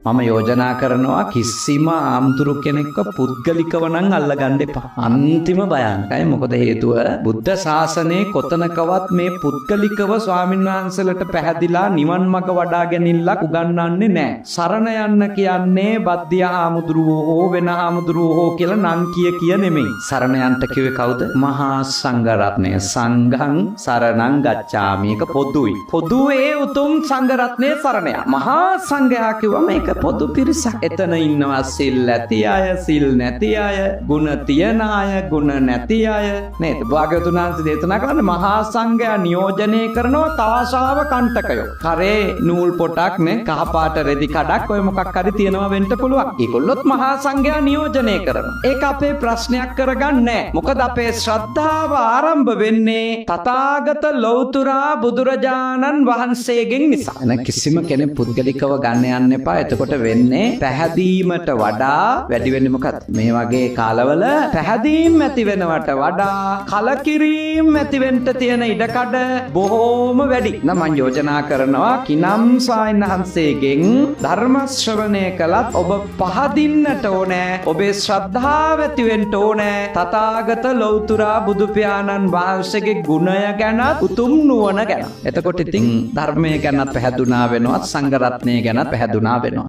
මම යෝජනා කරනවා කිසිම ආම්තුරු කෙනෙක්ව පුද්ගලිකව නම් අල්ලගන්න එපා. අන්තිම භයානකයි. මොකද හේතුව බුද්ධ ශාසනයේ කොතනකවත් මේ පුද්ගලිකව ස්වාමීන් වහන්සේලට පැහැදිලා නිවන් මඟ වඩා ගැනීමක් උගන්වන්නේ නැහැ. සරණ යන්න කියන්නේ බද්දිය හාමුදුරුවෝ හෝ වෙන හාමුදුරුවෝ හෝ කියලා නම් කිය නෙමෙයි. සරණ යන්න කිව්වේ කවුද? මහා සංඝ රත්නය. සංඝං සරණං ගච්ඡාමි. ඒක පොදුයි. පොදුවේ උතුම් සංඝ රත්නයේ සරණ යා. මහා සංඝයා කිව්වම ඒක පොදු පිරිසක්. එතන ඉන්නවා සිල් ඇති අය, සිල් නැති අය, ගුණ තියන අය, ගුණ නැති අය. නේද? භාග්‍යවතුන් වහන්සේ දේශනා කරන්නේ මහා සංඝයා නියෝජනය කරනවා තාශාව කණ්ඨකයෝ. කරේ නූල් පොටක් නේ, කහ පාට රෙදි කඩක් ඔය මොකක් හරි තියනවා වෙන්න පුළුවන්. ඒගොල්ලොත් මහා සංඝයා නියෝජනය කරනවා. ඒක අපේ ප්‍රශ්නයක් කරගන්නේ නැහැ. මොකද අපේ ශ්‍රද්ධාව ආරම්භ වෙන්නේ තථාගත ලෞතුරා බුදුරජාණන් වහන්සේගෙන් නිසා. කිසිම කෙනෙක් පුද්ගලිකව ගන්න යන්න එපා. එතකොට වෙන්නේ පැහැදීමට වඩා වැඩි වෙන්නේ මොකක්ද? මේ වගේ කාලවල පැහැදීම් ඇති වෙනවට වඩා කලකිරීම ඇති වෙන්න තියෙන ඉඩකඩ බොහෝම වැඩි. මම යෝජනා කරනවා කිනම් සායනහන්සේගෙන් ධර්ම ශ්‍රවණය කළත් ඔබ පහදින්නට ඕනේ. ඔබේ ශ්‍රද්ධාව ඇති වෙන්න ඕනේ. තථාගත ලෞතුරා බුදු පියාණන් වහන්සේගේ ගුණය ගැන, උතුම් නුවණ ගැන. එතකොට ඉතින් ධර්මය ගැන පැහැදුනා වෙනවා, සංඝ රත්නය ගැන පැහැදුනා වෙනවා.